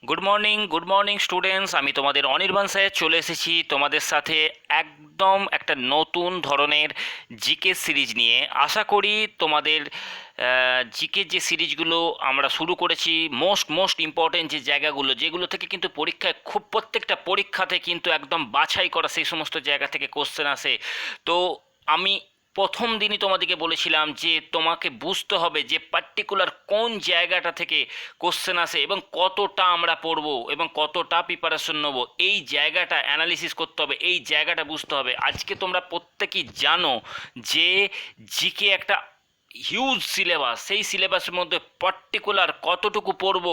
Good morning students. আমি তোমাদের Anirban sir চলে এসেছি তোমাদের সাথে একদম একটা নতুন ধরনের জিকে সিরিজ নিয়ে। আশা করি তোমাদের জিকে যে সিরিজগুলো আমরা শুরু করেছি, মোস্ট ইম্পর্টেন্ট যে জায়গাগুলো, যেগুলো থেকে কিন্তু পরীক্ষায় খুব প্রত্যেকটা পরীক্ষাতে কিন্তু একদম বাছাই করা সেই সমস্ত জায়গা থেকে কোশ্চেন আসে। তো আমি প্রথম দিনই তোমাদেরকে বলেছিলাম যে তোমাকে বুঝতে হবে যে পার্টিকুলার কোন জায়গাটা থেকে কোশ্চেন আসে এবং কতটা আমরা পড়বো এবং কতটা প্রিপারেশন নেবো, এই জায়গাটা অ্যানালিসিস করতে হবে, এই জায়গাটা বুঝতে হবে। আজকে তোমরা প্রত্যেকেই জানো যে জিকে একটা হিউজ সিলেবাস, সেই সিলেবাসের মধ্যে পার্টিকুলার কতটুকু পড়বো,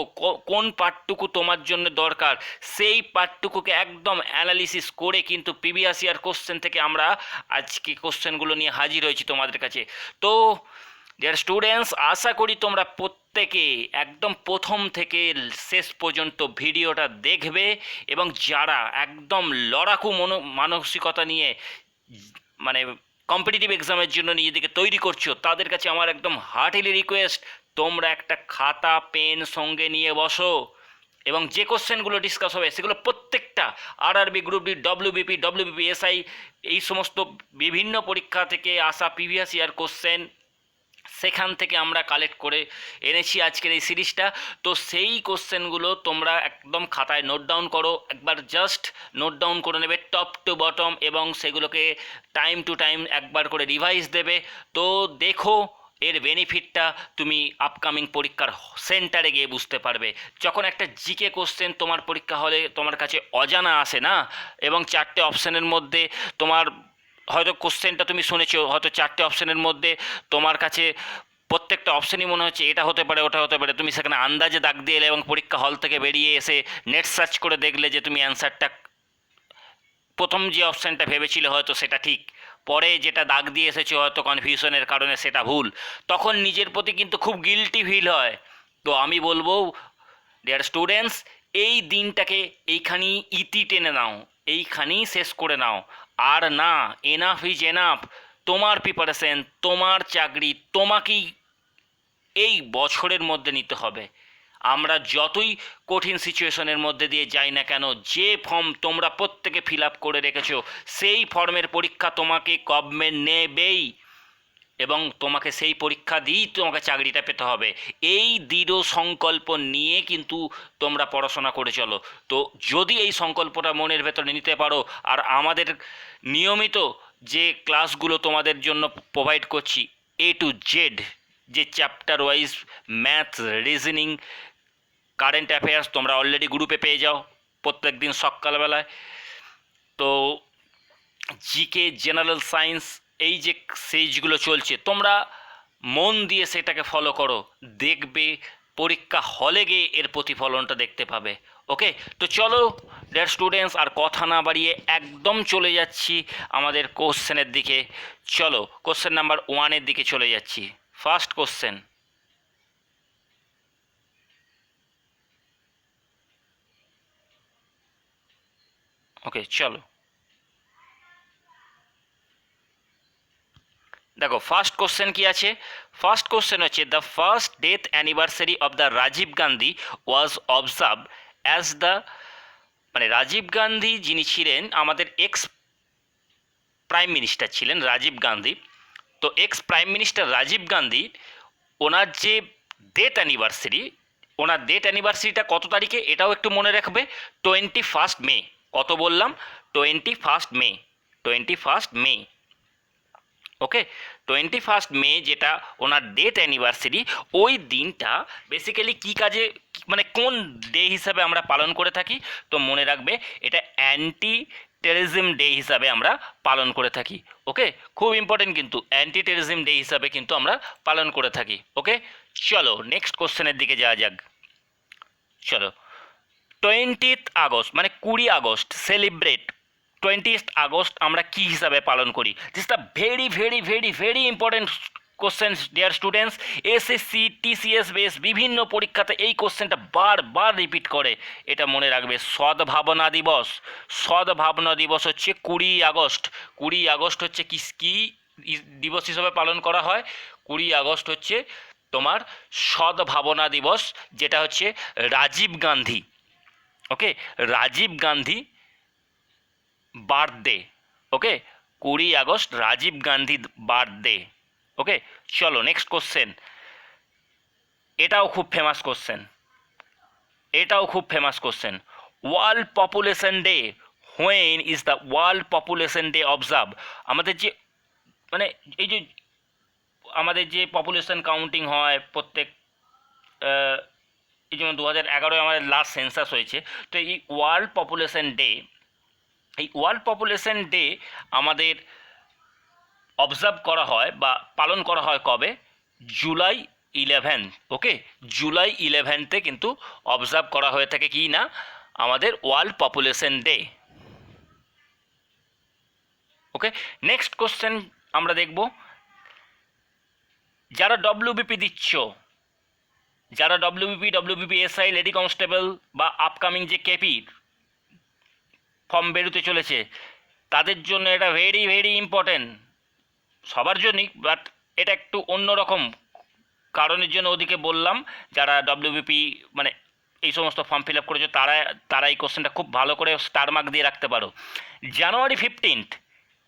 কোন পার্টটুকু তোমার জন্য দরকার, সেই পার্টটুকুকে একদম অ্যানালিসিস করে কিন্তু প্রিভিয়াস ইয়ার কোশ্চেন থেকে আমরা আজকে কোশ্চেনগুলো নিয়ে হাজির হয়েছি তোমাদের কাছে। তো ডিয়ার স্টুডেন্টস, আশা করি তোমরা প্রত্যেকে একদম প্রথম থেকে শেষ পর্যন্ত ভিডিওটা দেখবে এবং যারা একদম লড়াকু মানসিকতা নিয়ে মানে কম্পিটিটিভ এক্সামের জন্য নিজেদেরকে তৈরি করছো, তাদের কাছে আমার একদম হার্টিলি রিকোয়েস্ট, তোমরা একটা খাতা পেন সঙ্গে নিয়ে বসো এবং যে কোশ্চেনগুলো ডিসকাস হবে সেগুলো প্রত্যেকটা RRB, group D, WBP, SI, এই সমস্ত বিভিন্ন পরীক্ষা থেকে আসা প্রিভিয়াস ইয়ার কোশ্চেন, সেখান থেকে আমরা কালেক্ট করে এনেছি আজকের এই সিরিজটা। তো সেই কোশ্চেনগুলো তোমরা একদম খাতায় নোট ডাউন করো, একবার জাস্ট নোট ডাউন করে নেবে টপ টু বটম, এবং সেগুলোকে টাইম টু টাইম একবার করে রিভাইজ দেবে। তো দেখো, এর বেনিফিটটা তুমি আপকামিং পরীক্ষার সেন্টারে গিয়ে বুঝতে পারবে। যখন একটা জিকে কোশ্চেন তোমার পরীক্ষা হলে তোমার কাছে অজানা আসে না, এবং চারটে অপশানের মধ্যে তোমার হয়তো কোশ্চেনটা তুমি শুনেছো, হয়তো চারটে অপশানের মধ্যে তোমার কাছে প্রত্যেকটা অপশানই মনে হচ্ছে এটা হতে পারে ওটা হতে পারে, তুমি সেখানে আন্দাজে দাগ দিয়ে এলে এবং পরীক্ষা হল থেকে বেরিয়ে এসে নেট সার্চ করে দেখলে যে তুমি অ্যান্সারটা, প্রথম যে অপশানটা ভেবেছিলে হয়তো সেটা ঠিক, পরে যেটা দাগ দিয়ে এসেছে হয়তো কনফিউশনের কারণে সেটা ভুল, তখন নিজের প্রতি কিন্তু খুব গিল্টি ফিল হয়। তো আমি বলবো ডিয়ার স্টুডেন্টস, এই দিনটাকে এইখানেই ইতি টেনে নাও, এইখানেই শেষ করে নাও। আর না, এনাফ ইজ এনাফ। তোমার প্রিপারেশন, তোমার চাকরি তোমাকেই এই বছরের মধ্যে নিতে হবে। আমরা যতই কঠিন সিচুয়েশনের মধ্যে দিয়ে যাই না কেন, যে ফর্ম তোমরা প্রত্যেকে ফিল আপ করে রেখেছো, সেই ফর্মের পরীক্ষা তোমাকে গভর্নমেন্ট নেবেই এবং তোমাকে সেই পরীক্ষা দিয়েই তোমাকে চাকরিটা পেতে হবে। এই দৃঢ় সংকল্প নিয়ে কিন্তু তোমরা পড়াশোনা করে চলো। তো যদি এই সংকল্পটা মনের ভেতরে নিতে পারো, আর আমাদের নিয়মিত যে ক্লাসগুলো তোমাদের জন্য প্রোভাইড করছি, A to Z, যে chapter wise maths, reasoning, current affairs তোমরা অলরেডি গ্রুপে পেয়ে যাও প্রত্যেক দিন সকালবেলায়। তো জিকে, জেনারেল সায়েন্স, এই যে সিরিজগুলো চলছে তোমরা মন দিয়ে সেটাকে ফলো করো, দেখবে পরীক্ষা হলে গিয়ে এর প্রতিফলনটা দেখতে পাবে। ওকে, তো চলো ডিয়ার স্টুডেন্টস, আর কথা না বাড়িয়ে একদম চলে যাচ্ছি আমাদের কোশ্চেনের দিকে। চলো কোশ্চেন নাম্বার 1-এর দিকে চলে যাচ্ছি। ফার্স্ট কোশ্চেন, ওকে চলো দেখো ফার্স্ট কোশ্চেন কি আছে। ফার্স্ট কোশ্চেন হচ্ছে, the first death anniversary of the Rajiv Gandhi was observe as the, মানে রাজীব গান্ধী যিনি ছিলেন আমাদের এক্স প্রাইম মিনিস্টার ছিলেন রাজীব গান্ধী। তো ex prime minister Rajiv Gandhi, ওনার যে ডেথ অ্যানিভার্সারি, ওনার ডেথ অ্যানিভার্সারিটা কত তারিখে এটাও একটু মনে রাখবে। 21 মে। কত বললাম? 21 মে, 21 মে। ওকে, 21 মে যেটা ওনার ডেথ অ্যানিভার্সারি, ওই দিনটা বেসিক্যালি কী কাজে, মানে কোন ডে হিসাবে আমরা পালন করে থাকি? তো মনে রাখবে, এটা অ্যান্টি টেররিজম ডে হিসাবে আমরা পালন করে থাকি। ওকে, খুব ইম্পর্টেন্ট কিন্তু, অ্যান্টি টেররিজম ডে হিসাবে কিন্তু আমরা পালন করে থাকি। ওকে, চলো নেক্সট কোশ্চেনের দিকে যাওয়া যাক। চলো, 20th আগস্ট মানে 20 আগস্ট সেলিব্রেট, 20th আগস্ট আমরা কি হিসাবে পালন করি? This the very very very very important question dear students. SSC, TCS base বিভিন্ন পরীক্ষাতে এই কোশ্চেনটা বারবার রিপিট করে, এটা মনে রাখবে। সদ্ভাবনা দিবস, সদ্ভাবনা দিবস হচ্ছে 20 আগস্ট। 20 আগস্ট হচ্ছে কি কি দিবস হিসাবে পালন করা হয়? 20 আগস্ট হচ্ছে তোমার সদ্ভাবনা দিবস, যেটা হচ্ছে রাজীব গান্ধী, ওকে, রাজীব গান্ধী বার্থডে। ওকে, 20 আগস্ট রাজীব গান্ধী বার্থডে। ওকে, চলো নেক্সট কোশ্চেন। এটাও খুব ফেমাস কোশ্চেন, এটাও খুব famous question. World population day, when is the world population day observe? আমাদের যে মানে এই যে আমাদের যে পপুলেশন কাউন্টিং হয় প্রত্যেক এই যেমন 2011 আমাদের লাস্ট সেন্সাস হয়েছে, তো এই ওয়ার্ল্ড পপুলেশন ডে, এই ওয়ার্ল্ড পপুলেশন ডে আমাদের অবজার্ভ করা হয় বা পালন করা হয় কবে? জুলাই 11। ওকে, জুলাই 11তে কিন্তু অবজার্ভ করা হয়ে থাকে কি না আমাদের ওয়ার্ল্ড পপুলেশন ডে। ওকে, নেক্সট কোশ্চেন আমরা দেখব। যারা ডব্লিউবিপি দিচ্ছ, যারা ডব্লিউবিপি এসআই, লেডি কনস্টেবল বা আপকামিং যে কেপির ফর্ম বেরোতে চলেছে, তাদের জন্য এটা ভেরি ভেরি ইম্পর্টেন্ট, সবার জন্যই, বাট এটা একটু অন্যরকম কারণের জন্য ওদিকে বললাম। যারা ডব্লিউবিপি মানে এই সমস্ত ফর্ম ফিল আপ করেছো তারা এই কোশ্চেনটা খুব ভালো করে স্টার মার্ক দিয়ে রাখতে পারো। জানুয়ারি 15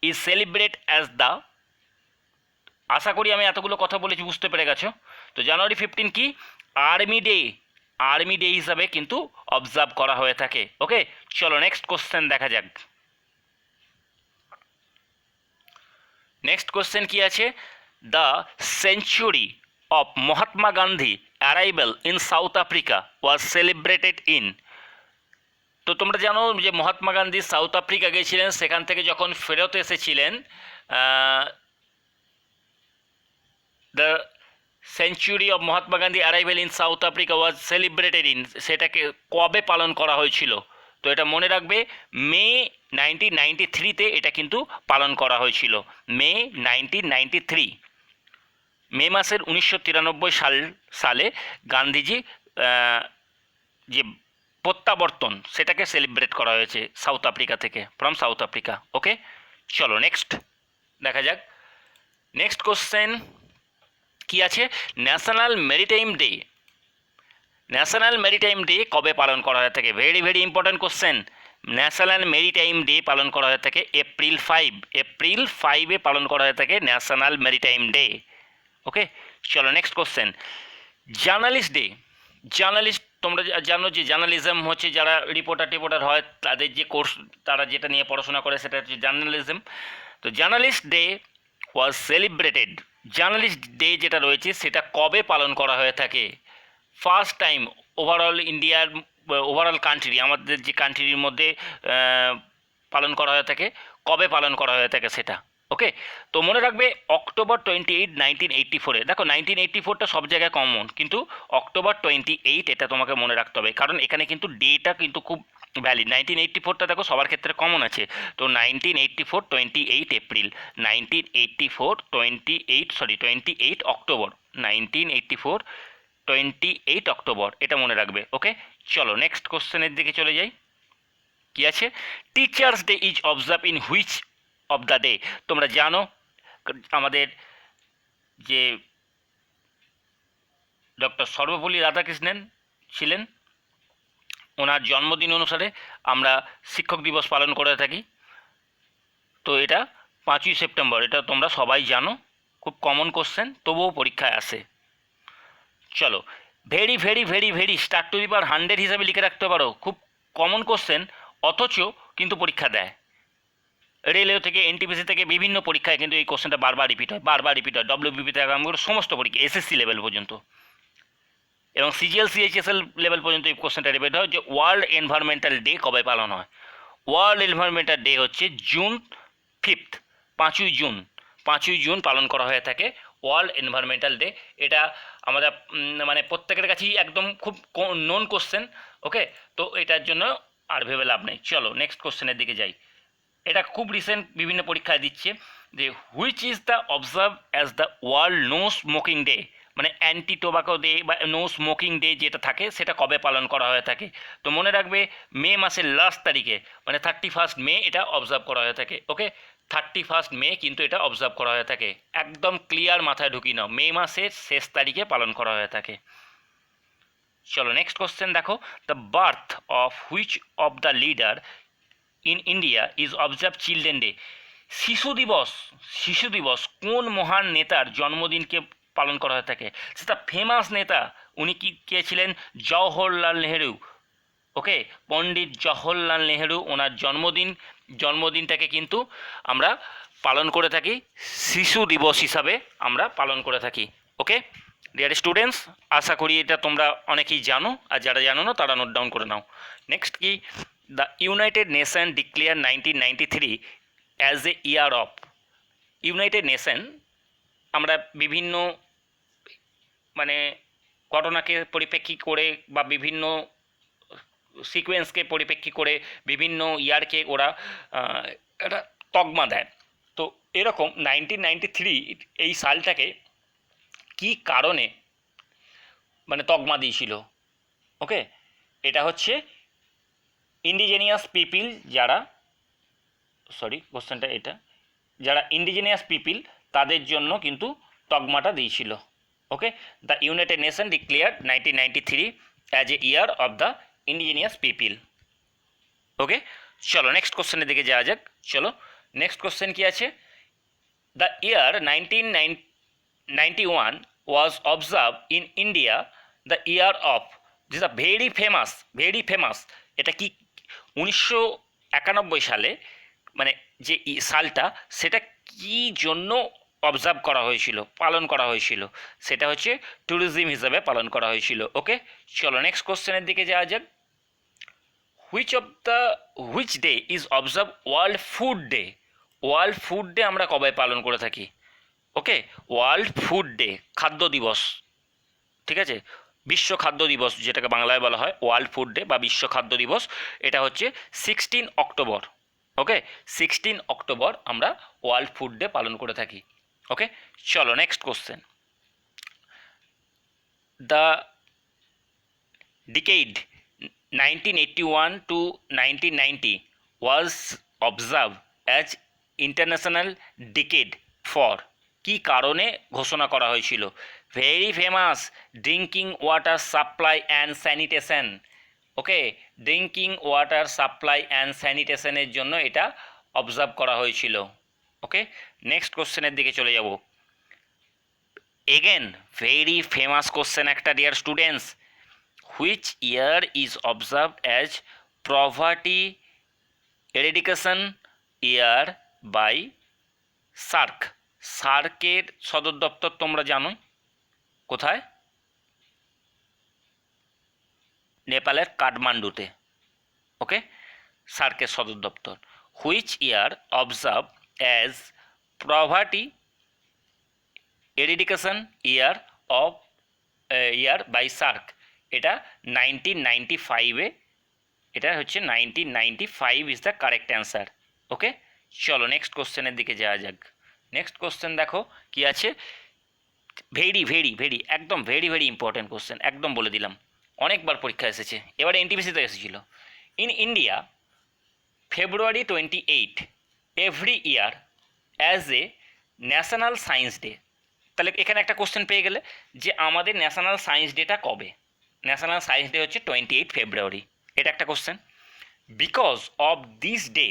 ইজ সেলিব্রেট অ্যাজ দ্য, আশা করি আমি এতগুলো কথা বলেছি বুঝতে পেরে গেছো। তো জানুয়ারি 15 কি? আর্মি ডে, আর্মি ডে হিসাবে কিন্তু অবজার্ভ করা হয়ে থাকে। ওকে, চলো নেক্সট কোশ্চেন দেখা যাক। নেক্সট কোশ্চেন কি আছে? The century of Mahatma Gandhi arrival in south Africa was celebrated in. তো তোমরা জানো যে মহাত্মা গান্ধী সাউথ আফ্রিকা গিয়েছিলেন, সেখান থেকে যখন ফেরত এসেছিলেন, the century of Mahatma Gandhi arrival in south Africa was celebrated in, সেটাকে কবে পালন করা হয়েছিল? তো এটা মনে রাখবে, মে 1993তে এটা কিন্তু পালন করা হয়েছিল, মে 1993। মে মাসের 1993 সালে গান্ধীজি যে প্রত্যাবর্তন সেটাকে সেলিব্রেট করা হয়েছে সাউথ আফ্রিকা থেকে, ফ্রম সাউথ আফ্রিকা। ওকে, চলো নেক্সট দেখা যাক। নেক্সট কোশ্চেন কি আছে? National maritime day, national maritime day কবে পালন করা হয়ে থাকে? Very very important question. National maritime day পালন করা হয়ে থাকে এপ্রিল 5, এপ্রিল 5-এ পালন করা হয়ে থাকে ন্যাশনাল মেরিটাইম ডে। ওকে, চলো next question. Journalist day, journalist তোমরা জানো যে জার্নালিজম হচ্ছে যারা রিপোর্টার হয় তাদের যে কোর্স, তারা যেটা নিয়ে পড়াশোনা করে সেটা হচ্ছে জার্নালিজম। তো journalist day was celebrated, journalist day যেটা রয়েছে সেটা কবে পালন করা হয়ে থাকে? ফার্স্ট টাইম ওভারঅল ইন্ডিয়ার, ওভারঅল কান্ট্রি, আমাদের যে কান্ট্রির মধ্যে পালন করা হয়ে থাকে, কবে পালন করা হয়ে থাকে সেটা। ওকে, তো মনে রাখবে October 28, 1984-এ। দেখো 1984টা সব জায়গায় কমন, কিন্তু October 28 এটা তোমাকে মনে রাখতে হবে, কারণ এখানে কিন্তু ডেটা কিন্তু খুব ভ্যালিড। 1984টা দেখো সবার ক্ষেত্রে কমন আছে, তো 1984 28 এপ্রিল, 28 অক্টোবর, 1984 28 অক্টোবর, এটা মনে রাখবে। ওকে, চলো নেক্সট কোশ্চেনের দিকে চলে যাই। কি আছে? Teachers day is observe in which of the day? তোমরা জানো আমাদের যে ডক্টর সর্বপল্লী রাধাকৃষ্ণন ছিলেন, ওনার জন্মদিন অনুসারে আমরা শিক্ষক দিবস পালন করে থাকি। তো এটা 5ই সেপ্টেম্বর, এটা তোমরা সবাই জানো, খুব কমন কোশ্চেন, তবুও পরীক্ষায় আসে। চলো, very very very very star to the power 100 হিসাবে লিখে রাখতে পারো, খুব কমন কোশ্চেন, অথচ কিন্তু পরীক্ষা দেয়। রেলওয়ে থেকে, এনটিপিসি থেকে বিভিন্ন পরীক্ষায় কিন্তু এই কোশ্চেনটা বারবার রিপিট হয়, ডব্লিউবিপি থেকে আরম্ভ করে সমস্ত পরীক্ষা, এসএসসি লেভেল পর্যন্ত এবং সিজিএল সিএইচএসএল লেভেল পর্যন্ত এই কোশ্চেনটা রিপিট হয় যে ওয়ার্ল্ড এনভায়রনমেন্টাল ডে কবে পালন হয়? ওয়ার্ল্ড এনভায়রনমেন্টাল ডে হচ্ছে জুন 5, 5ই জুন পালন করা হয়ে থাকে ওয়ার্ল্ড এনভায়রনমেন্টাল ডে। এটা আমাদের মানে প্রত্যেকের কাছেই একদম খুব নোন কোশ্চেন। ওকে, তো এটার জন্য আর ভেবে লাভ নেই। চলো নেক্সট কোশ্চেনের দিকে যাই। এটা খুব রিসেন্ট বিভিন্ন পরীক্ষায় দিচ্ছে যে which is the observe as the world no smoking day, মানে অ্যান্টি টোবাকো ডে বা নো স্মোকিং ডে যেটা থাকে সেটা কবে পালন করা হয়ে থাকে? তো মনে রাখবে মে মাসের লাস্ট তারিখে, মানে 31 মে এটা অবজার্ভ করা হয়ে থাকে। ওকে, 31 মে কিন্তু এটা অবজার্ভ করা হয়ে থাকে, একদম ক্লিয়ার মাথায় ঢুকিয়ে নাও, মে মাসের শেষ তারিখে পালন করা হয়ে থাকে। চলো নেক্সট কোশ্চেন দেখো, the birth of which of the leader in India is observe children day. শিশু দিবস, শিশু দিবস কোন মহান নেতার জন্মদিনকে পালন করা হয়ে থাকে? সেটা ফেমাস নেতা, উনি কি কে ছিলেন? জওহরলাল নেহেরু। ওকে, পণ্ডিত জওহরলাল নেহেরু, ওনার জন্মদিনটাকে কিন্তু আমরা পালন করে থাকি শিশু দিবস হিসাবে আমরা পালন করে থাকি। ওকে ডিয়ার স্টুডেন্টস, আশা করি এটা তোমরা অনেকেই জানো, আর যারা জানো না তারা নোট ডাউন করে নাও। নেক্সট কি, the United nation declare 1993 as a year of. United nation, আমরা বিভিন্ন মানে ঘটনাকে পরিপ্রেক্ষী করে বা বিভিন্ন সিকোয়েন্সকে পরিপ্রেক্ষী করে বিভিন্ন ইয়ারকে ওরা একটা তকমা দেয়। তো এরকম 1993 এই সালটাকে কি কারণে মানে তকমা দিয়েছিল? ওকে, এটা হচ্ছে ইন্ডিজেনিয়াস পিপিল, যারা কোশ্চেনটা এটা, যারা ইন্ডিজেনিয়াস পিপিল তাদের জন্য কিন্তু তকমাটা দিয়েছিল। Okay, the United Nation declared 1993 as a year of the indigenous people. Okay, চলো নেক্সট কোশ্চেনের দিকে যাওয়া যাক। চলো নেক্সট কোশ্চেন কি আছে, the year 1991 was observed in India the year of, this is a very famous, এটা কি 1991 সালে মানে যে সালটা, সেটা কি জন্য অবজার্ভ করা হয়েছিল, পালন করা হয়েছিল? সেটা হচ্ছে ট্যুরিজম হিসাবে পালন করা হয়েছিল। ওকে, চলো নেক্সট কোশ্চেনের দিকে যাওয়া যাক। Which day is observe world food day? World food day আমরা কবে পালন করে থাকি? ওকে, ওয়ার্ল্ড ফুড ডে, খাদ্য দিবস, ঠিক আছে, বিশ্ব খাদ্য দিবস যেটাকে বাংলায় বলা হয় ওয়ার্ল্ড ফুড ডে বা বিশ্ব খাদ্য দিবস, এটা হচ্ছে 16 অক্টোবর। ওকে, 16 অক্টোবর আমরা ওয়ার্ল্ড ফুড ডে পালন করে থাকি। ওকে, চলো next question, the decade 1981 to 1990 was observed as international decade for, কি কারণে ঘোষণা করা হয়েছিল? Very famous, drinking water supply and sanitation. Okay, drinking water supply and স্যানিটেশনের জন্য এটা অবজার্ভ করা হয়েছিল। ওকে, নেক্সট কোশ্চেনের দিকে চলে যাব। এগেন ভেরি ফেমাস কোশ্চেন একটা dear students, which year is observed as poverty eradication year by SAARC. সার্কের সদর দপ্তর তোমরা জানোই কোথায়? নেপালের কাঠমান্ডুতে। ওকে, সার্কের সদর দপ্তর। Which year observe as poverty eradication year by SAARC, এটা 1995-এ, এটা হচ্ছে 1995 is the correct answer. Okay, চলো নেক্সট কোশ্চেনের দিকে যাওয়া যাক। নেক্সট কোশ্চেন দেখো কি আছে, ভেরি একদম ভেরি ইম্পর্টেন্ট কোশ্চেন, একদম বলে দিলাম, অনেকবার পরীক্ষা এসেছে, এবারে এনটিপিসিতে এসেছিল। In India February 28 every year as a national science day. তাহলে এখানে একটা কোশ্চেন পেয়ে গেলে যে আমাদের ন্যাশনাল সায়েন্স ডেটা কবে? ন্যাশনাল সায়েন্স ডে হচ্ছে 28 ফেব্রুয়ারি, এটা একটা question. Because of this day,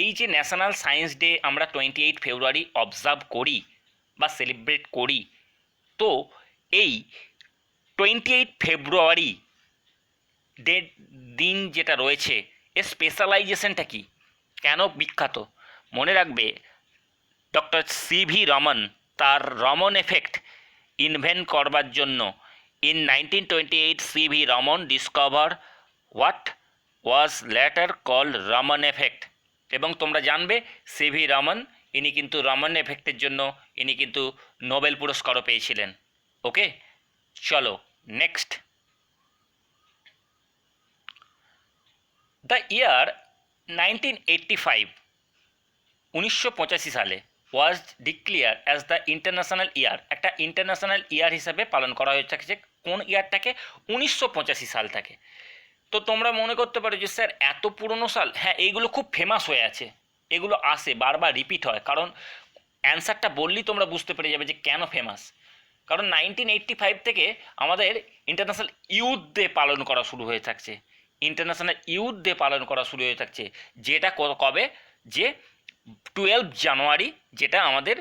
এই যে ন্যাশনাল সায়েন্স ডে আমরা 28 ফেব্রুয়ারি অবজার্ভ করি বা সেলিব্রেট করি, তো এই 28 ফেব্রুয়ারি দিন যেটা রয়েছে এর স্পেশালাইজেশনটা কি, কেন বিখ্যাত? মনে রাখবে ডক্টর সিভি রমন তার রমন এফেক্ট ইনভেন্ট করবার জন্য in 1928 CV Raman discover what was later called Raman effect. এবং তোমরা জানবে সিভি রমন ইনি কিন্তু রমন এফেক্টের জন্য ইনি কিন্তু নোবেল পুরস্কারও পেয়েছিলেন। ওকে, চলো নেক্সট, দ্য ইয়ার 1985 1985 সালে ওয়াজ declare as the international year, একটা ইন্টারন্যাশনাল ইয়ার হিসাবে পালন করা হয়ে থাকছে কোন ইয়ারটাকে? 1985 সালটাকে। তো তোমরা মনে করতে পারো যে স্যার এত পুরনো সাল, হ্যাঁ এইগুলো খুব ফেমাস হয়ে আছে, এগুলো আসে বারবার রিপিট হয়, কারণ অ্যান্সারটা বললেই তোমরা বুঝতে পেরে যাবে যে কেন ফেমাস। কারণ 1985 থেকে আমাদের ইন্টারন্যাশনাল ইউথ ডে পালন করা শুরু হয়ে থাকছে, ইন্টারন্যাশনাল ইউথ ডে পালন করা শুরু হয়ে থাকছে, যেটা কবে, যে 12 জানুয়ারি, যেটা আমাদের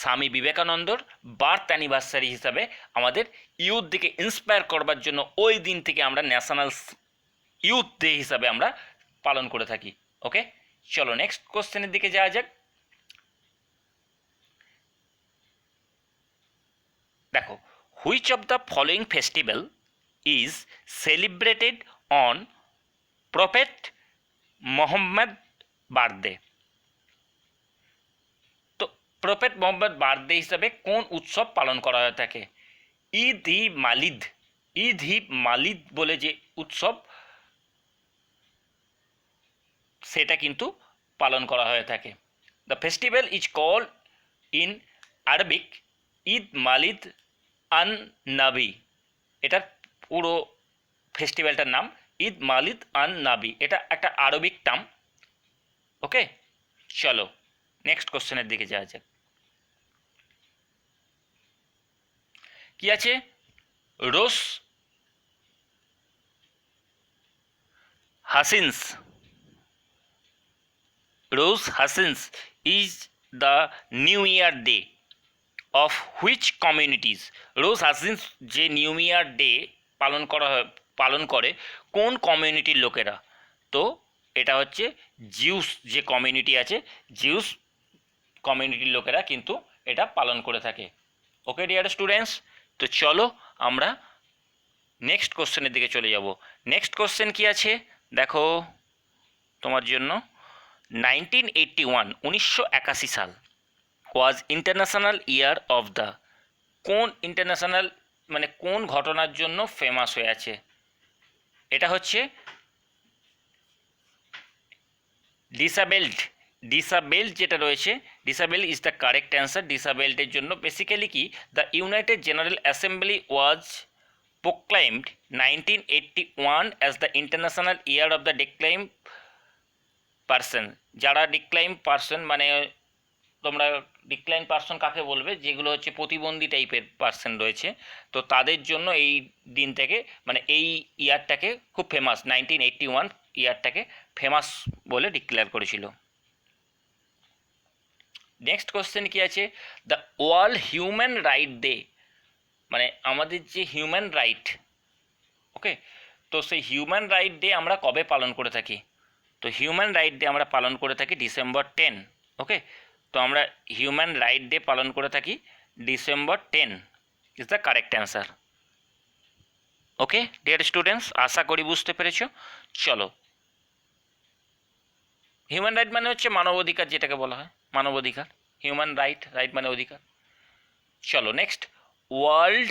স্বামী বিবেকানন্দর বার্থ অ্যানিভার্সারি হিসাবে আমাদের ইউথ ডেকে ইন্সপায়ার করবার জন্য ওই দিন থেকে আমরা ন্যাশনাল ইউথ ডে হিসাবে আমরা পালন করে থাকি। ওকে, চলো নেক্সট কোশ্চেনের দিকে যাওয়া যাক। দেখো, which of the following festival is celebrated on prophet Mohammad birthday? তো প্রফেট মোহাম্মদ বার্থডে হিসাবে কোন উৎসব পালন করা হয়ে থাকে? ঈদ ই মালিদ বলে যে উৎসব, সেটা কিন্তু পালন করা হয়ে থাকে। The festival is called in Arabic Eid Milad an Nabi. এটার পুরো ফেস্টিভ্যালটার নাম ঈদ মালিদ আন নাবি, এটা একটা আরবিক টার্ম। ওকে, চলো নেক্সট কোশ্চেনের দিকে যাওয়া যাক। কি আছে? Rosh Hashanah is the new year day of which communities? Rosh Hashanah যে নিউ ইয়ার ডে পালন করে কোন কমিউনিটির লোকেরা? তো এটা হচ্ছে জিউস যে কমিউনিটি আছে, জিউস কমিউনিটির লোকেরা কিন্তু এটা পালন করে থাকে। ওকে ডিয়ার স্টুডেন্টস, তো চলো আমরা নেক্সট কোশ্চেনের দিকে চলে যাব। নেক্সট কোশ্চেন কি আছে দেখো তোমার জন্য। 1981 সাল ওয়াজ ইন্টারন্যাশনাল ইয়ার অফ দ্য, কোন ইন্টারন্যাশনাল মানে কোন ঘটনার জন্য ফেমাস হয়ে আছে? এটা হচ্ছে ডিসাবেল্ড যেটা রয়েছে, ডিসাবেল্ড ইজ দ্য কারেক্ট অ্যান্সার। ডিসাবেল্ডের জন্য বেসিক্যালি কি, the United general assembly was proclaimed 1981 as the international year of the declaim person. যারা ডিক্লাইম পার্সন, মানে তোমরা ডিক্লাইন পার্সন কাকে বলবে? যেগুলো হচ্ছে প্রতিবন্ধী টাইপের পার্সন রয়েছে, তো তাদের জন্য এই দিন থেকে মানে এই ইয়ারটাকে খুব ফেমাস, 1981 ইয়ারটাকে ফেমাস বলে ডিক্লেয়ার করেছিল। নেক্সট কোশ্চেন কি আছে? The world human right day, মানে আমাদের যে হিউম্যান রাইট, ওকে, তো সেই হিউম্যান রাইট ডে আমরা কবে পালন করে থাকি? তো হিউম্যান রাইট ডে আমরা পালন করে থাকি ডিসেম্বর 10। ওকে, তো আমরা হিউম্যান রাইট ডে পালন করে থাকি December 10 is the correct answer. Okay dear students, আশা করি বুঝতে পেরেছো। চলো, হিউম্যান রাইট মানে হচ্ছে মানবাধিকার, যেটাকে বলা হয় মানবাধিকার। হিউম্যান রাইট মানে অধিকার। চলো নেক্সট, ওয়ার্ল্ড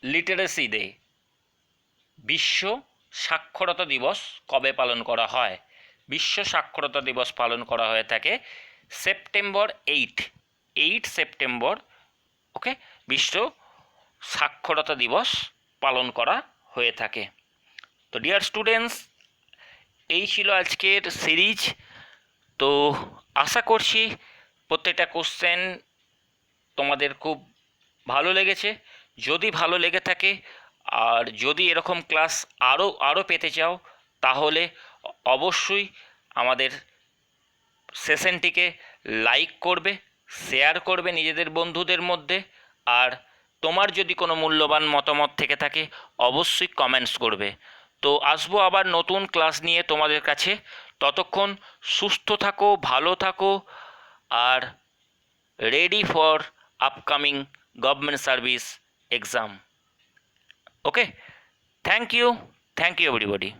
লিটারেসি ডে, বিশ্ব সাক্ষরতা দিবস কবে পালন করা হয়? বিশ্ব সাক্ষরতা দিবস পালন করা হয়ে থাকে সেপ্টেম্বর 8 সেপ্টেম্বর। ওকে, বিশ্ব সাক্ষরতা দিবস পালন করা হয়ে থাকে। তো ডিয়ার স্টুডেন্টস, এই ছিল আজকের সিরিজ। তো আশা করছি প্রত্যেকটা কোশ্চেন তোমাদের খুব ভালো লেগেছে। যদি ভালো লেগে থাকে আর যদি এরকম ক্লাস আরও পেতে চাও, তাহলে অবশ্যই আমাদের সেশনটিকে লাইক করবে, শেয়ার করবে নিজেদের বন্ধুদের মধ্যে, আর তোমার যদি কোনো মূল্যবান মতামত থেকে থাকে অবশ্যই কমেন্টস করবে। তো আসবো আবার নতুন ক্লাস নিয়ে তোমাদের কাছে। ততক্ষণ সুস্থ থাকো, ভালো থাকো, আর ready for upcoming government service exam. Okay, thank you everybody.